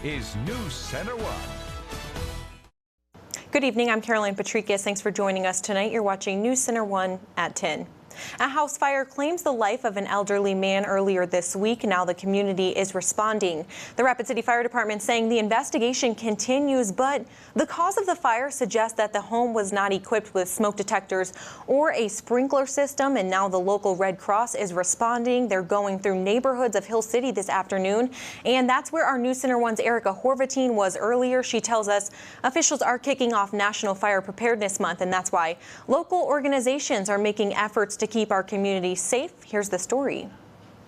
is News Center 1. Good evening, I'm Caroline Patricus. Thanks for joining us tonight. You're watching News Center 1 at 10. A house fire claims the life of an elderly man earlier this week. Now the community is responding. The Rapid City Fire Department saying the investigation continues, but the cause of the fire suggests that the home was not equipped with smoke detectors or a sprinkler system, and now the local Red Cross is responding. They're going through neighborhoods of Hill City this afternoon, and that's where our News Center 1's Erica Horvatine was earlier. She tells us officials are kicking off National Fire Preparedness Month, and that's why local organizations are making efforts to keep our community safe. Here's the story.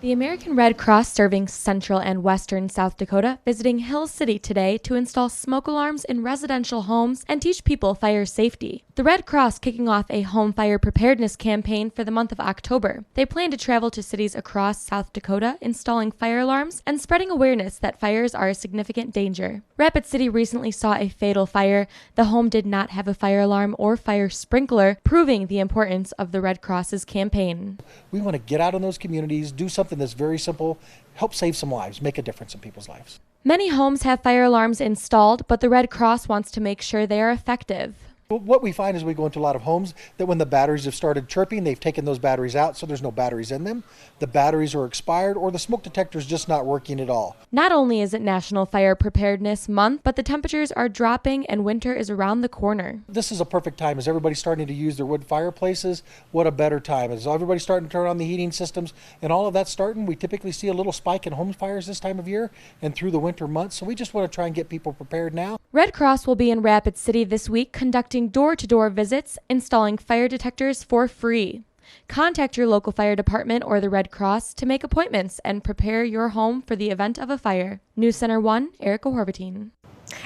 The American Red Cross serving central and western South Dakota visiting Hill City today to install smoke alarms in residential homes and teach people fire safety. The Red Cross kicking off a home fire preparedness campaign for the month of October. They plan to travel to cities across South Dakota installing fire alarms and spreading awareness that fires are a significant danger. Rapid City recently saw a fatal fire. The home did not have a fire alarm or fire sprinkler, proving the importance of the Red Cross's campaign. We want to get out in those communities, do something that's very simple, help save some lives, make a difference in people's lives. Many homes have fire alarms installed, but the Red Cross wants to make sure they are effective. What we find is we go into a lot of homes that when the batteries have started chirping, they've taken those batteries out, so there's no batteries in them. The batteries are expired or the smoke detector is just not working at all. Not only is it National Fire Preparedness Month, but the temperatures are dropping and winter is around the corner. This is a perfect time. As everybody's starting to use their wood fireplaces, what a better time. As everybody's starting to turn on the heating systems and all of that's starting, we typically see a little spike in home fires this time of year and through the winter months, so we just want to try and get people prepared now. Red Cross will be in Rapid City this week conducting door-to-door visits, installing fire detectors for free. Contact your local fire department or the Red Cross to make appointments and prepare your home for the event of a fire. News Center 1, Erica Horvatine.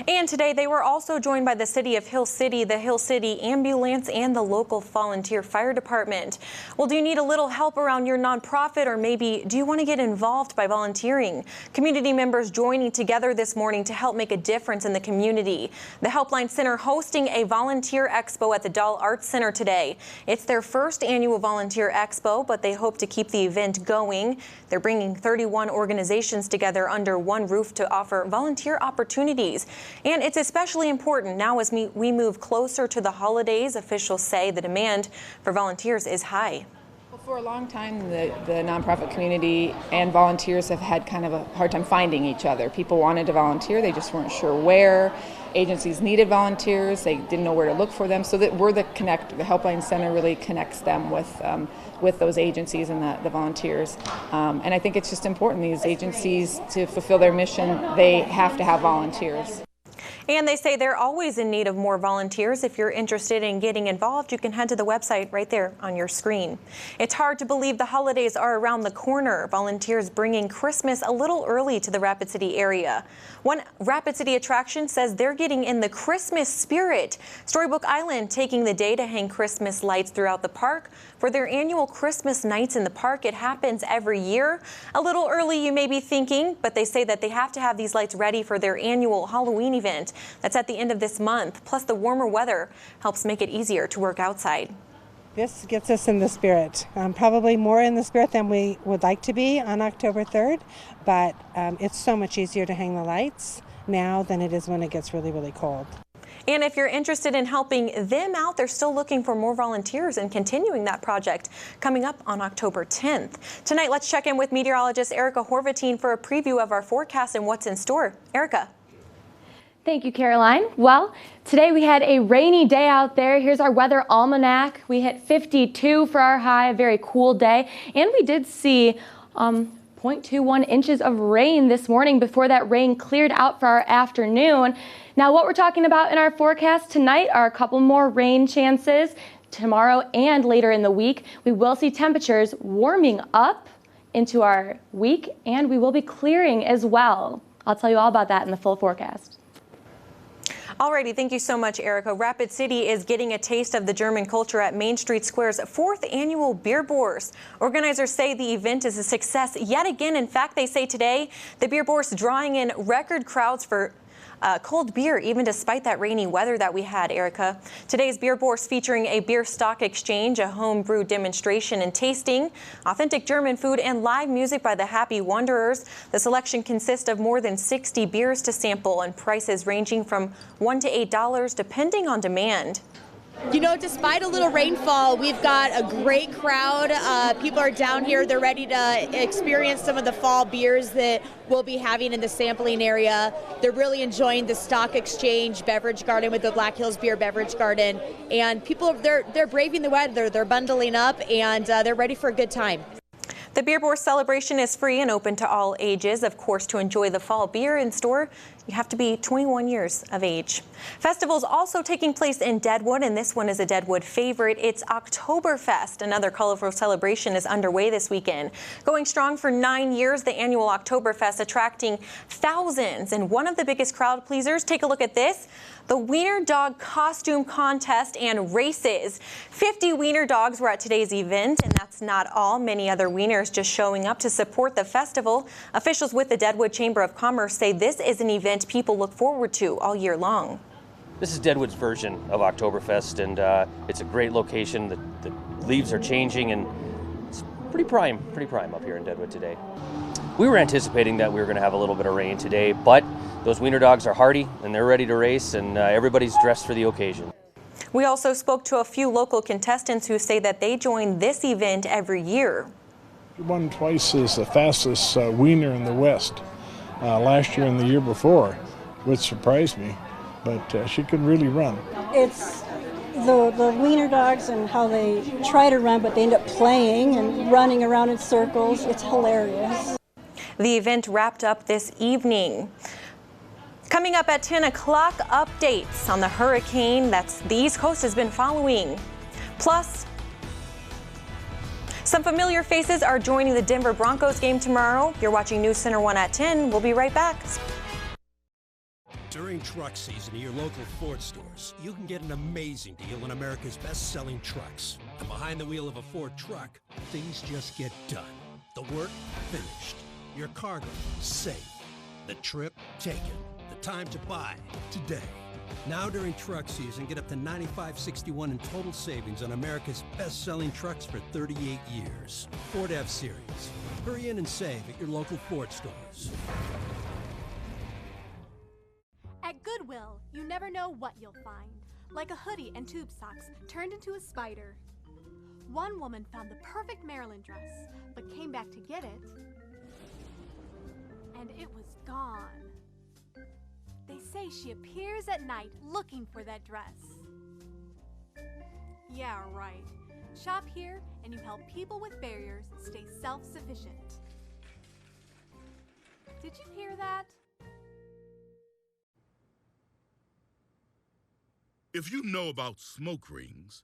And today they were also joined by the city of Hill City, the Hill City Ambulance, and the local volunteer fire department. Well, do you need a little help around your nonprofit, or maybe do you want to get involved by volunteering? Community members joining together this morning to help make a difference in the community. The Helpline Center hosting a volunteer expo at the Dahl Arts Center today. It's their first annual volunteer expo, but they hope to keep the event going. They're bringing 31 organizations together under one roof to offer volunteer opportunities. And it's especially important now as we move closer to the holidays. Officials say the demand for volunteers is high. Well, for a long time, the nonprofit community and volunteers have had kind of a hard time finding each other. People wanted to volunteer, they just weren't sure where. Agencies needed volunteers, they didn't know where to look for them. So that we're the connect. The Helpline Center really connects them with those agencies and the volunteers. And I think it's just important, these agencies, to fulfill their mission, they have to have volunteers. And they say they're always in need of more volunteers. If you're interested in getting involved, you can head to the website right there on your screen. It's hard to believe the holidays are around the corner. Volunteers bringing Christmas a little early to the Rapid City area. One Rapid City attraction says they're getting in the Christmas spirit. Storybook Island taking the day to hang Christmas lights throughout the park for their annual Christmas nights in the park. It happens every year. A little early, you may be thinking, but they say that they have to have these lights ready for their annual Halloween event. That's at the end of this month. Plus, the warmer weather helps make it easier to work outside. This gets us in the spirit, probably more in the spirit than we would like to be on October 3rd, but it's so much easier to hang the lights now than it is when it gets really, really cold. And if you're interested in helping them out, they're still looking for more volunteers and continuing that project coming up on October 10th. Tonight, let's check in with meteorologist Erica Horvatine for a preview of our forecast and what's in store. Erica. Thank you, Caroline. Well, today we had a rainy day out there. Here's our weather almanac. We hit 52 for our high, a very cool day. And we did see 0.21 inches of rain this morning before that rain cleared out for our afternoon. Now, what we're talking about in our forecast tonight are a couple more rain chances. Tomorrow and later in the week, we will see temperatures warming up into our week, and we will be clearing as well. I'll tell you all about that in the full forecast. Alrighty, thank you so much, Erica. Rapid City is getting a taste of the German culture at Main Street Square's 4th annual Beer Bourse. Organizers say the event is a success yet again. In fact, they say today the Beer Bourse drawing in record crowds for cold beer, even despite that rainy weather that we had, Erica. Today's Beer Bourse featuring a beer stock exchange, a home brew demonstration and tasting, authentic German food, and live music by the Happy Wanderers. The selection consists of more than 60 beers to sample and prices ranging from $1 to $8 depending on demand. You know, despite a little rainfall, we've got a great crowd. People are down here. They're ready to experience some of the fall beers that we'll be having in the sampling area. They're really enjoying the stock exchange beverage garden with the Black Hills Beer Beverage Garden. And people, they're braving the weather. They're bundling up, and they're ready for a good time. The Beer Bourse celebration is free and open to all ages. Of course, to enjoy the fall beer in store, you have to be 21 years of age. Festivals also taking place in Deadwood, and this one is a Deadwood favorite. It's Oktoberfest. Another colorful celebration is underway this weekend. Going strong for 9 years, the annual Oktoberfest attracting thousands. And one of the biggest crowd pleasers, take a look at this, the Wiener Dog Costume Contest and Races. 50 Wiener Dogs were at today's event, and that's not all. Many other Wieners just showing up to support the festival. Officials with the Deadwood Chamber of Commerce say this is an event people look forward to all year long. This is Deadwood's version of Oktoberfest, and it's a great location. The leaves are changing, and it's pretty prime up here in Deadwood today. We were anticipating that we were going to have a little bit of rain today, but those Wiener Dogs are hardy, and they're ready to race, and everybody's dressed for the occasion. We also spoke to a few local contestants who say that they join this event every year. She won twice as the fastest Wiener in the West last year and the year before, which surprised me, but she could really run. It's the Wiener Dogs and how they try to run, but they end up playing and running around in circles. It's hilarious. The event wrapped up this evening. Coming up at 10 o'clock, updates on the hurricane that's the East Coast has been following. Plus, some familiar faces are joining the Denver Broncos game tomorrow. You're watching NewsCenter1 at 10. We'll be right back. During truck season at your local Ford stores, you can get an amazing deal on America's best-selling trucks. And behind the wheel of a Ford truck, things just get done. The work finished. Your cargo safe. The trip taken. The time to buy today. Now during truck season, get up to $95.61 in total savings on America's best-selling trucks for 38 years. Ford F-Series. Hurry in and save at your local Ford stores. At Goodwill, you never know what you'll find. Like a hoodie and tube socks turned into a spider. One woman found the perfect Maryland dress, but came back to get it, and it was gone. They say she appears at night looking for that dress. Yeah, right. Shop here and you help people with barriers stay self-sufficient. Did you hear that? If you know about smoke rings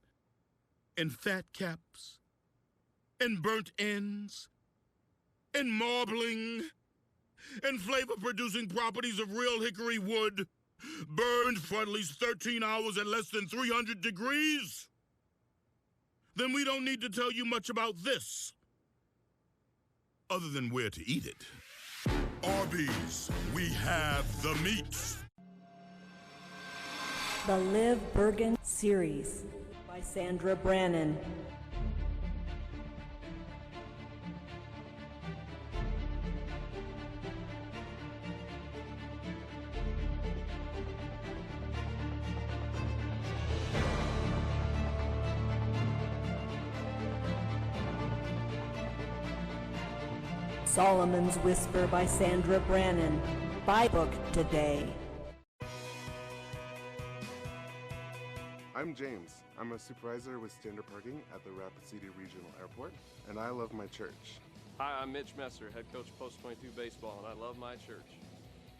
and fat caps and burnt ends and marbling and flavor-producing properties of real hickory wood, burned for at least 13 hours at less than 300 degrees, then we don't need to tell you much about this, other than where to eat it. Arby's, we have the meats. The Live Bergen Series by Sandra Brannon. Solomon's Whisper by Sandra Brannon. Buy book today. I'm James. I'm a supervisor with standard parking at the Rapid City Regional Airport, and I love my church. Hi, I'm Mitch Messer, head coach Post 22 Baseball, and I love my church.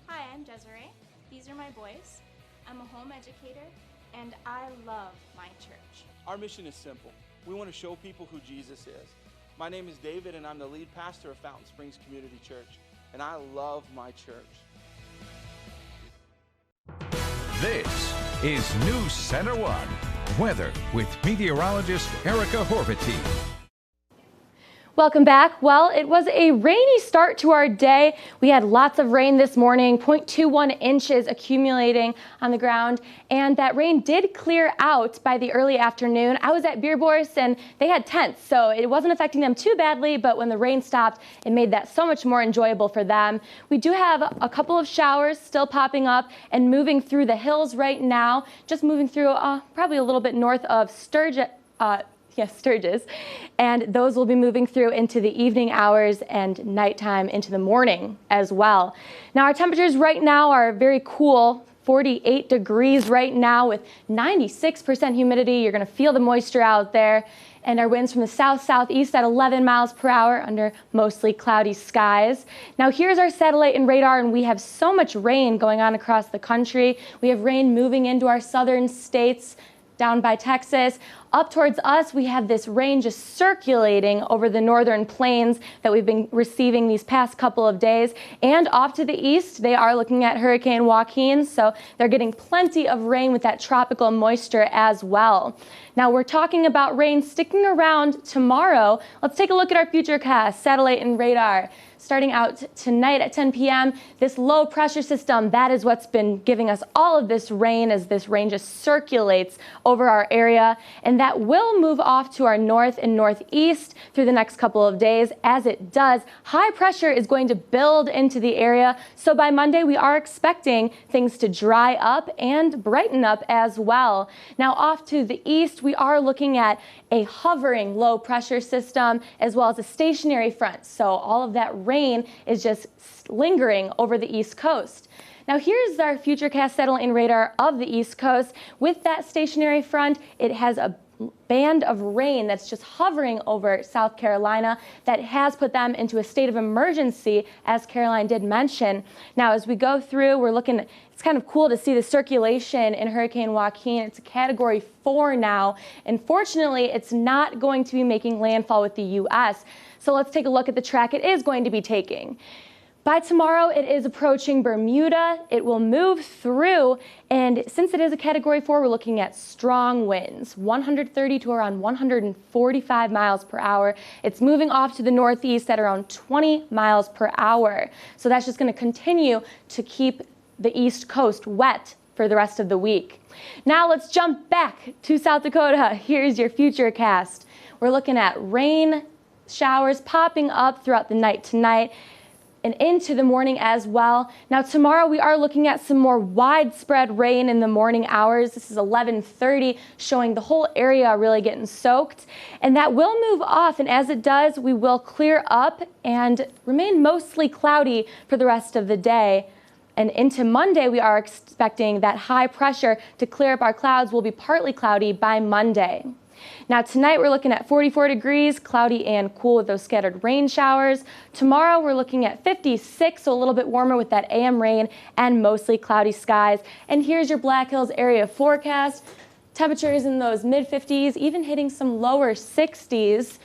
Hi, I'm Desiree. These are my boys. I'm a home educator, and I love my church. Our mission is simple. We want to show people who Jesus is. My name is David, and I'm the lead pastor of Fountain Springs Community Church, and I love my church. This is NewsCenter1 Weather with meteorologist Erica Horvity. Welcome back. Well, it was a rainy start to our day. We had lots of rain this morning, 0.21 inches accumulating on the ground, and that rain did clear out by the early afternoon. I was at Beer Bourse and they had tents, so it wasn't affecting them too badly, but when the rain stopped, it made that so much more enjoyable for them. We do have a couple of showers still popping up and moving through the hills right now, just moving through probably a little bit north of Sturgis, and those will be moving through into the evening hours and nighttime into the morning as well. Now our temperatures right now are very cool, 48 degrees right now with 96% humidity. You're going to feel the moisture out there. And our winds from the south-southeast at 11 miles per hour under mostly cloudy skies. Now here's our satellite and radar, and we have so much rain going on across the country. We have rain moving into our southern states, down by Texas. Up towards us, we have this rain just circulating over the northern plains that we've been receiving these past couple of days. And off to the east, they are looking at Hurricane Joaquin, so they're getting plenty of rain with that tropical moisture as well. Now we're talking about rain sticking around tomorrow. Let's take a look at our futurecast, satellite and radar. Starting out tonight at 10 p.m., this low pressure system, that is what's been giving us all of this rain as this rain just circulates over our area. And that will move off to our north and northeast through the next couple of days. As it does, high pressure is going to build into the area. So by Monday, we are expecting things to dry up and brighten up as well. Now off to the east, we are looking at a hovering low pressure system as well as a stationary front. So all of that rain is just lingering over the East Coast. Now here's our futurecast satellite and radar of the East Coast. With that stationary front, it has a band of rain that's just hovering over South Carolina that has put them into a state of emergency, as Caroline did mention. Now as we go through, we're looking, it's kind of cool to see the circulation in Hurricane Joaquin. It's a Category 4 now, and fortunately it's not going to be making landfall with the U.S. So let's take a look at the track it is going to be taking. By tomorrow, it is approaching Bermuda. It will move through, and since it is a Category 4, we're looking at strong winds, 130 to around 145 miles per hour. It's moving off to the northeast at around 20 miles per hour. So that's just going to continue to keep the East Coast wet for the rest of the week. Now let's jump back to South Dakota. Here's your futurecast. We're looking at rain showers popping up throughout the night tonight and into the morning as well. Now tomorrow we are looking at some more widespread rain in the morning hours. This is 11:30, showing the whole area really getting soaked. And that will move off, and as it does, we will clear up and remain mostly cloudy for the rest of the day. And into Monday, we are expecting that high pressure to clear up our clouds. Will be partly cloudy by Monday. Now tonight we're looking at 44 degrees, cloudy and cool with those scattered rain showers. Tomorrow we're looking at 56, so a little bit warmer with that AM rain and mostly cloudy skies. And here's your Black Hills area forecast. Temperatures in those mid-50s, even hitting some lower 60s.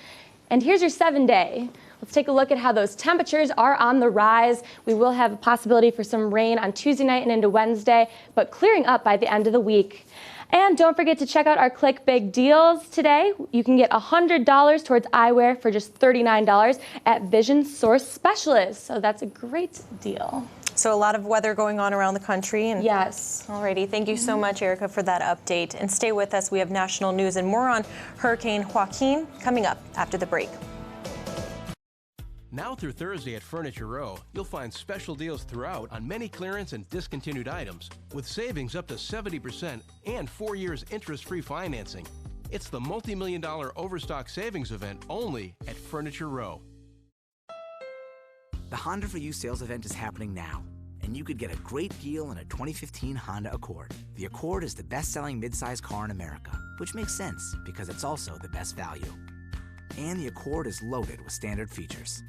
And here's your 7-day. Let's take a look at how those temperatures are on the rise. We will have a possibility for some rain on Tuesday night and into Wednesday, but clearing up by the end of the week. And don't forget to check out our Click Big deals today. You can get $100 towards eyewear for just $39 at Vision Source Specialists. So that's a great deal. So a lot of weather going on around the country. And yes. Alrighty, thank you so much, Erica, for that update. And stay with us. We have national news and more on Hurricane Joaquin coming up after the break. Now through Thursday at Furniture Row, you'll find special deals throughout on many clearance and discontinued items, with savings up to 70% and 4 years interest-free financing. It's the multi-million-dollar Overstock Savings event only at Furniture Row. The Honda for You sales event is happening now, and you could get a great deal on a 2015 Honda Accord. The Accord is the best-selling midsize car in America, which makes sense because it's also the best value. And the Accord is loaded with standard features.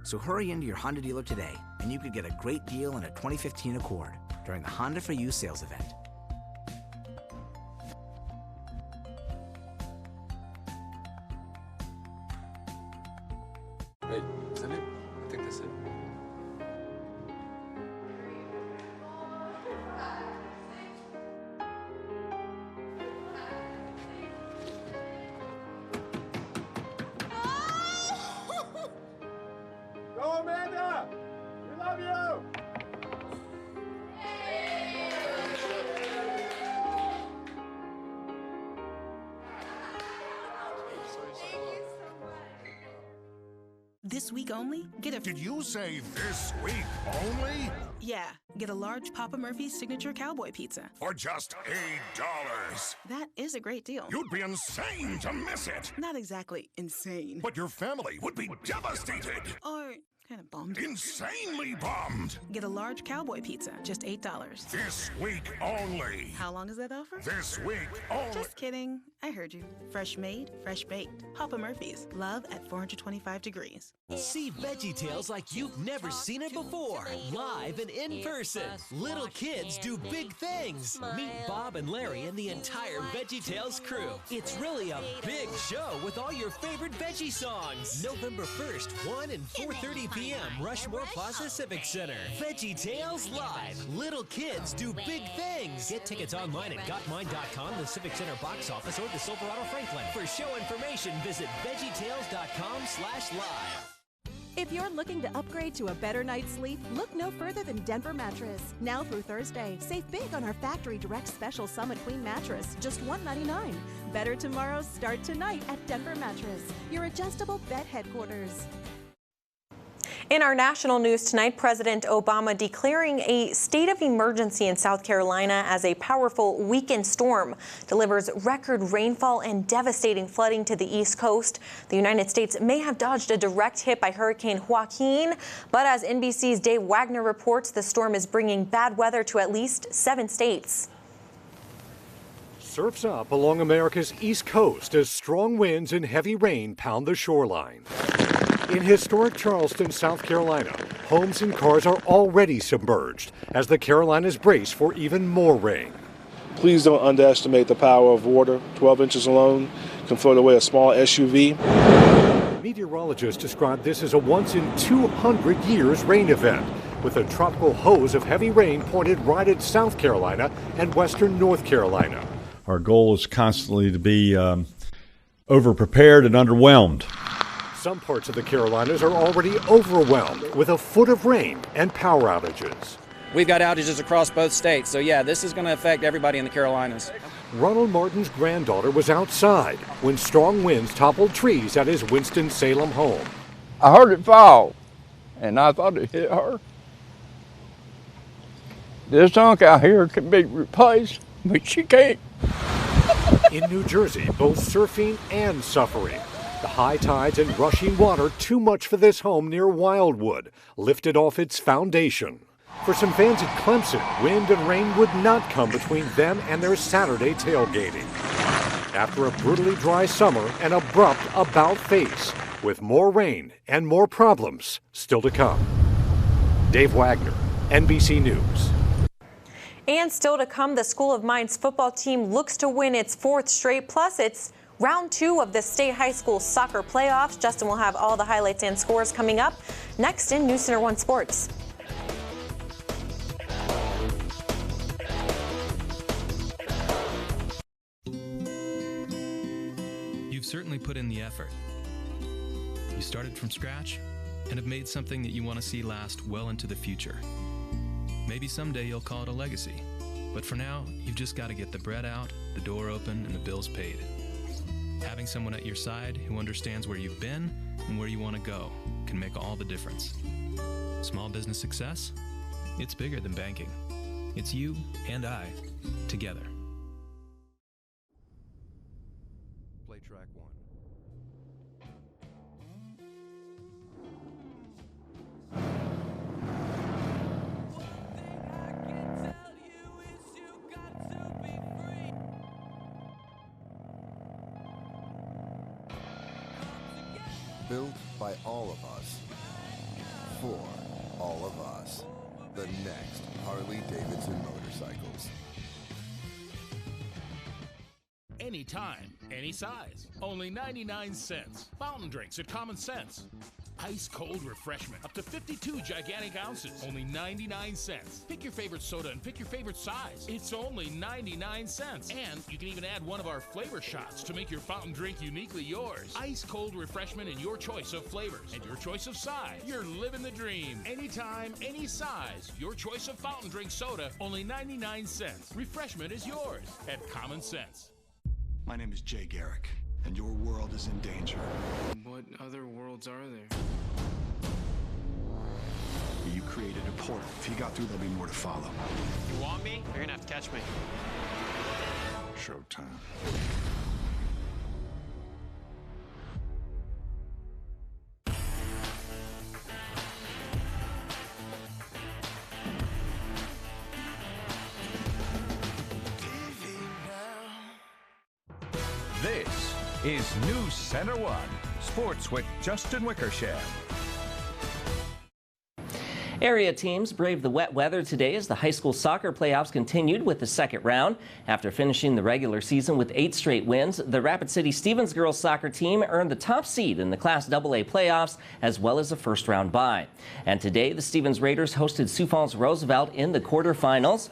So hurry into your Honda dealer today, and you could get a great deal on a 2015 Accord during the Honda for You sales event. Wait, is that it? I think that's it. This week only, get a... Did you say this week only? Yeah, get a large Papa Murphy's signature cowboy pizza. For just $8. That is a great deal. You'd be insane to miss it. Not exactly insane. But your family would be devastated. Or kind of bummed. Insanely bummed. Get a large cowboy pizza, just $8. This week only. How long is that offer? This week only. Just kidding. I heard you. Fresh made, fresh baked. Papa Murphy's. Love at 425 degrees. See VeggieTales like you've never seen it before, live and in person. Little kids do big things. Meet Bob and Larry and the entire VeggieTales crew. It's really a big show with all your favorite veggie songs. November 1st, 1 and 4:30 p.m. Rushmore Plaza Civic Center. VeggieTales Live. Little kids do big things. Get tickets online at gotmine.com, the Civic Center box office, or the Silverado Franklin. For show information, visit veggietales.com/live. If you're looking to upgrade to a better night's sleep, look no further than Denver Mattress. Now through Thursday, save big on our Factory Direct Special Summit Queen Mattress, just $199. Better tomorrows start tonight at Denver Mattress, your adjustable bed headquarters. In our national news tonight, President Obama declaring a state of emergency in South Carolina as a powerful weekend storm delivers record rainfall and devastating flooding to the East Coast. The United States may have dodged a direct hit by Hurricane Joaquin, but as NBC's Dave Wagner reports, the storm is bringing bad weather to at least 7 states. Surf's up along America's East Coast as strong winds and heavy rain pound the shoreline. In historic Charleston, South Carolina, homes and cars are already submerged as the Carolinas brace for even more rain. Please don't underestimate the power of water. 12 inches alone can float away a small SUV. Meteorologists describe this as a once-in-200-years rain event, with a tropical hose of heavy rain pointed right at South Carolina and western North Carolina. Our goal is constantly to be overprepared and underwhelmed. Some parts of the Carolinas are already overwhelmed with a foot of rain and power outages. We've got outages across both states, so yeah, this is going to affect everybody in the Carolinas. Ronald Martin's granddaughter was outside when strong winds toppled trees at his Winston-Salem home. I heard it fall, and I thought it hit her. This junk out here can be replaced, but she can't. In New Jersey, both surfing and suffering. The high tides and rushing water too much for this home near Wildwood, lifted off its foundation. For some fans at Clemson, wind and rain would not come between them and their Saturday tailgating. After a brutally dry summer, an abrupt about-face, with more rain and more problems still to come. Dave Wagner, NBC News. And still to come, the School of Mines football team looks to win its 4th straight, plus it's round 2 of the state high school soccer playoffs. Justin will have all the highlights and scores coming up next in NewsCenter1 Sports. You've certainly put in the effort. You started from scratch and have made something that you want to see last well into the future. Maybe someday you'll call it a legacy, but for now, you've just got to get the bread out, the door open, and the bills paid. Having someone at your side who understands where you've been and where you want to go can make all the difference. Small business success? It's bigger than banking. It's you and I together. Play track 1. Built by all of us, for all of us. The next Harley-Davidson motorcycles. Anytime, any size. Only 99 cents. Fountain drinks at Common Sense. Ice cold refreshment. Up to 52 gigantic ounces. Only 99 cents. Pick your favorite soda and pick your favorite size. It's only 99 cents. And you can even add one of our flavor shots to make your fountain drink uniquely yours. Ice cold refreshment in your choice of flavors and your choice of size. You're living the dream. Anytime, any size. Your choice of fountain drink soda. Only 99 cents. Refreshment is yours at Common Sense. My name is Jay Garrick, and your world is in danger. What other worlds are there? You created a portal. If you got through, there'll be more to follow. You want me? You're gonna have to catch me. Showtime. This is NewsCenter1 Sports with Justin Wickersham. Area teams braved the wet weather today as the high school soccer playoffs continued with the second round. After finishing the regular season with 8 straight wins, the Rapid City Stevens girls soccer team earned the top seed in the Class AA playoffs as well as a first-round bye. And today, the Stevens Raiders hosted Sioux Falls Roosevelt in the quarterfinals.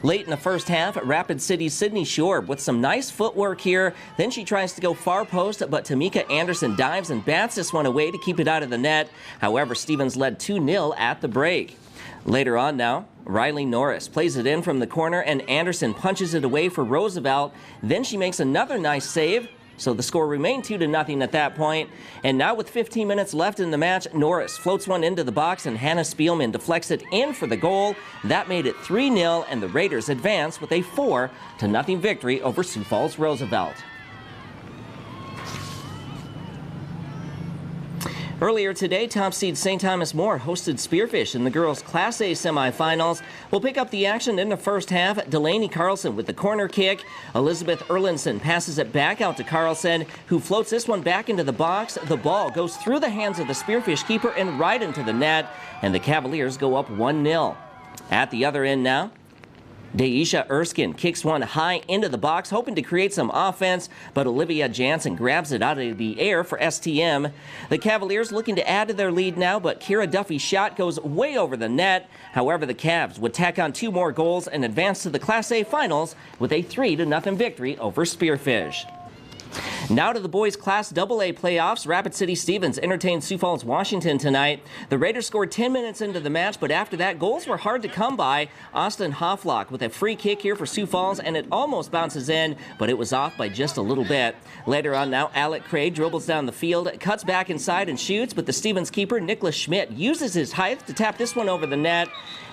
Late in the first half, Rapid City's Sydney Shore with some nice footwork here. Then she tries to go far post, but Tamika Anderson dives and bats this one away to keep it out of the net. However, Stevens led 2-0 at the break. Later on now, Riley Norris plays it in from the corner and Anderson punches it away for Roosevelt. Then she makes another nice save. So the score remained 2-0 at that point. And now with 15 minutes left in the match, Norris floats one into the box and Hannah Spielman deflects it in for the goal. That made it 3-0 and the Raiders advance with a 4-0 victory over Sioux Falls Roosevelt. Earlier today, top seed St. Thomas More hosted Spearfish in the girls' Class A semifinals. We'll pick up the action in the first half. Delaney Carlson with the corner kick. Elizabeth Erlinson passes it back out to Carlson, who floats this one back into the box. The ball goes through the hands of the Spearfish keeper and right into the net, and the Cavaliers go up 1-0. At the other end now, Deisha Erskine kicks one high into the box, hoping to create some offense, but Olivia Jansen grabs it out of the air for STM. The Cavaliers looking to add to their lead now, but Kira Duffy's shot goes way over the net. However, the Cavs would tack on 2 more goals and advance to the Class A finals with a 3-0 victory over Spearfish. Now to the boys' Class AA playoffs. Rapid City Stevens entertained Sioux Falls, Washington tonight. The Raiders scored 10 minutes into the match, but after that, goals were hard to come by. Austin Hofflock with a free kick here for Sioux Falls, and it almost bounces in, but it was off by just a little bit. Later on now, Alec Cray dribbles down the field, cuts back inside and shoots, but the Stevens keeper, Nicholas Schmidt, uses his height to tap this one over the net.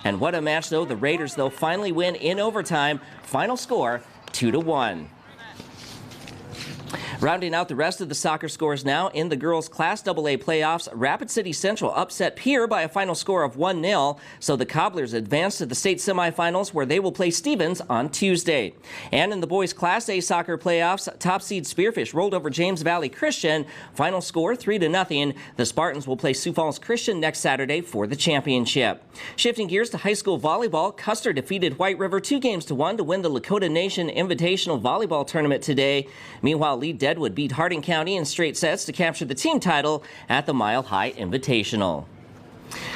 And what a match, though. The Raiders, though, finally win in overtime. Final score, 2-1. Rounding out the rest of the soccer scores now in the girls' Class AA playoffs, Rapid City Central upset Pierre by a final score of 1-0, so the Cobblers advance to the state semifinals where they will play Stevens on Tuesday. And in the boys' Class A soccer playoffs, top seed Spearfish rolled over James Valley Christian, final score 3-0. The Spartans will play Sioux Falls Christian next Saturday for the championship. Shifting gears to high school volleyball, Custer defeated White River 2-1 to win the Lakota Nation Invitational Volleyball Tournament today. Meanwhile, Lee Deadwood beat Harding County in straight sets to capture the team title at the Mile High Invitational.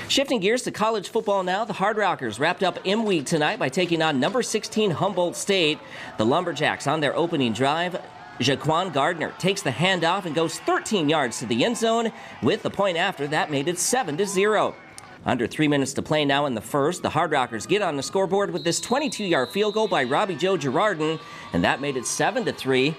Shifting gears to college football now, the Hard Rockers wrapped up M Week tonight by taking on number 16 Humboldt State. The Lumberjacks on their opening drive, Jaquan Gardner takes the handoff and goes 13 yards to the end zone. With the point after, that made it 7-0. Under 3 minutes to play now in the first, the Hard Rockers get on the scoreboard with this 22-yard field goal by Robbie Joe Girardin, and that made it 7-3.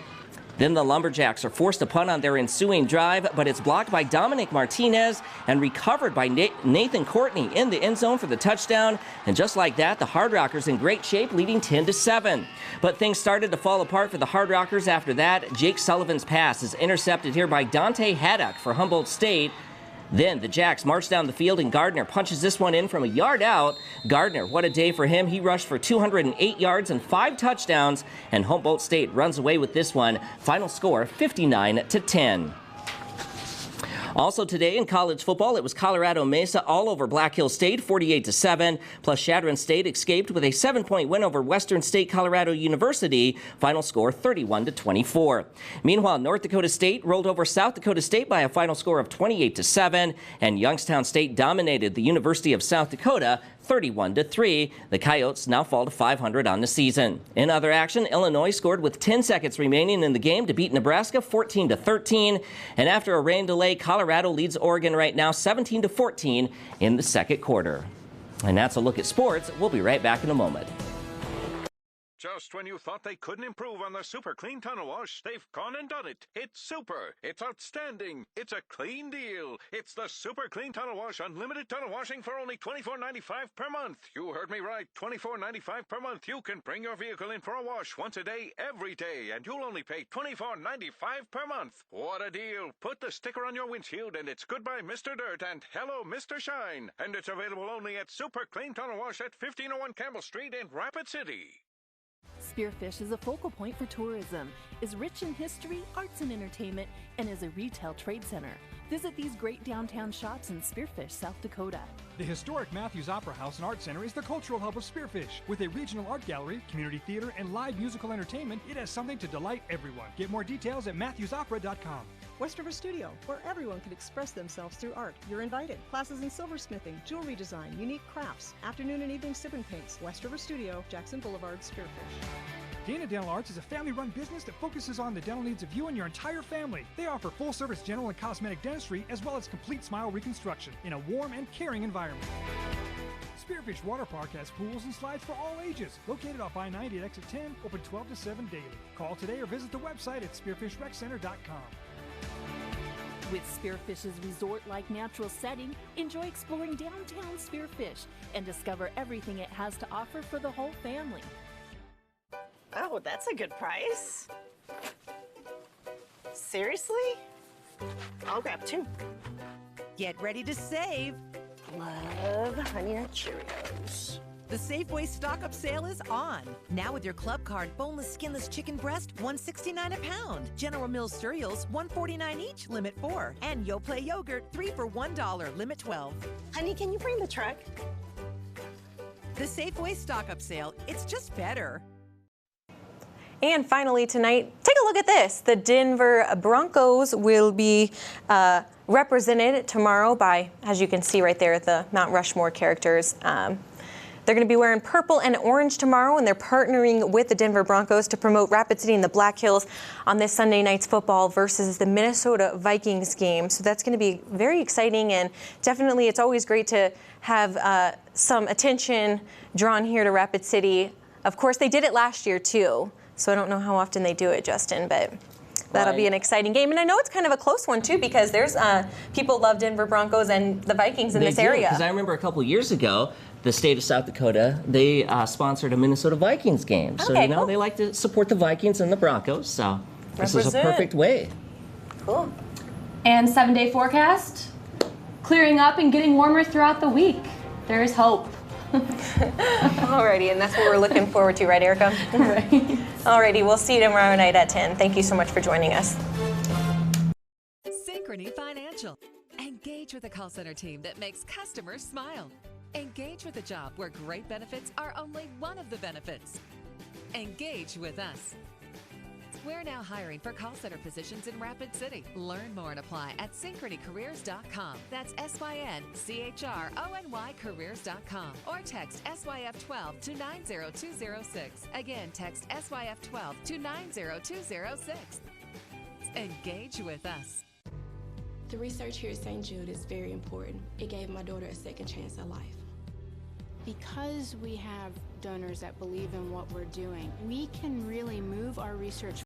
Then the Lumberjacks are forced to punt on their ensuing drive, but it's blocked by Dominic Martinez and recovered by Nathan Courtney in the end zone for the touchdown. And just like that, the Hard Rockers in great shape, leading 10-7. But things started to fall apart for the Hard Rockers after that. Jake Sullivan's pass is intercepted here by Dante Haddock for Humboldt State. Then the Jacks march down the field and Gardner punches this one in from a yard out. Gardner, what a day for him. He rushed for 208 yards and 5 touchdowns, and Humboldt State runs away with this one. Final score 59-10. Also today in college football, it was Colorado Mesa all over Black Hill State, 48-7. Plus Chadron State escaped with a 7-point win over Western State Colorado University. Final score 31-24. Meanwhile, North Dakota State rolled over South Dakota State by a final score of 28-7. And Youngstown State dominated the University of South Dakota 31-3. The Coyotes now fall to 500 on the season. In other action, Illinois scored with 10 seconds remaining in the game to beat Nebraska 14-13. And after a rain delay, Colorado leads Oregon right now 17-14 in the second quarter. And that's a look at sports. We'll be right back in a moment. Just when you thought they couldn't improve on the super clean tunnel wash, they've gone and done it. It's super. It's outstanding. It's a clean deal. It's the super clean tunnel wash, unlimited tunnel washing for only $24.95 per month. You heard me right, $24.95 per month. You can bring your vehicle in for a wash once a day, every day, and you'll only pay $24.95 per month. What a deal. Put the sticker on your windshield and it's goodbye Mr. Dirt and hello Mr. Shine. And it's available only at Super Clean Tunnel Wash at 1501 Campbell Street in Rapid City. Spearfish is a focal point for tourism, is rich in history, arts, and entertainment, and is a retail trade center. Visit these great downtown shops in Spearfish, South Dakota. The historic Matthews Opera House and Art Center is the cultural hub of Spearfish. With a regional art gallery, community theater, and live musical entertainment, it has something to delight everyone. Get more details at matthewsopera.com. West River Studio, where everyone can express themselves through art. You're invited. Classes in silversmithing, jewelry design, unique crafts, afternoon and evening sip and paints. West River Studio, Jackson Boulevard, Spearfish. Dana Dental Arts is a family-run business that focuses on the dental needs of you and your entire family. They offer full-service general and cosmetic dentistry as well as complete smile reconstruction in a warm and caring environment. Spearfish Water Park has pools and slides for all ages. Located off I-90 at exit 10, open 12 to 7 daily. Call today or visit the website at spearfishreccenter.com. With Spearfish's resort-like natural setting, enjoy exploring downtown Spearfish and discover everything it has to offer for the whole family. Oh, that's a good price. Seriously? I'll grab 2. Get ready to save. Love Honey Nut Cheerios. The Safeway stock-up sale is on. Now with your club card, boneless, skinless chicken breast, $1.69 a pound. General Mills cereals, $1.49 each, limit 4. And Yoplait yogurt, 3 for $1, limit 12. Honey, can you bring the truck? The Safeway stock-up sale, it's just better. And finally tonight, take a look at this. The Denver Broncos will be represented tomorrow by, as you can see right there, the Mount Rushmore characters. They're going to be wearing purple and orange tomorrow, and they're partnering with the Denver Broncos to promote Rapid City and the Black Hills on this Sunday night's football versus the Minnesota Vikings game. So that's going to be very exciting, and definitely it's always great to have some attention drawn here to Rapid City. Of course, they did it last year too, so I don't know how often they do it, Justin, but that'll be an exciting game. And I know it's kind of a close one too, because there's people love Denver Broncos and the Vikings in this area. Because I remember a couple years ago, the state of South Dakota, they sponsored a Minnesota Vikings game. So, Okay, you know, cool. they like to support the Vikings and the Broncos. So this is a perfect way. Cool. And 7-day forecast, clearing up and getting warmer throughout the week. There's hope. Alrighty, and that's what we're looking forward to, right, Erica? Right. Alrighty, we'll see you tomorrow night at 10. Thank you so much for joining us. Synchrony Financial. Engage with a call center team that makes customers smile. Engage with a job where great benefits are only one of the benefits. Engage with us. We're now hiring for call center positions in Rapid City. Learn more and apply at synchronycareers.com. That's SYNCHRONY careers.com. Or text SYF12 to 90206. Again, text SYF12 to 90206. Engage with us. The research here at St. Jude is very important. It gave my daughter a second chance at life. Because we have donors that believe in what we're doing, we can really move our research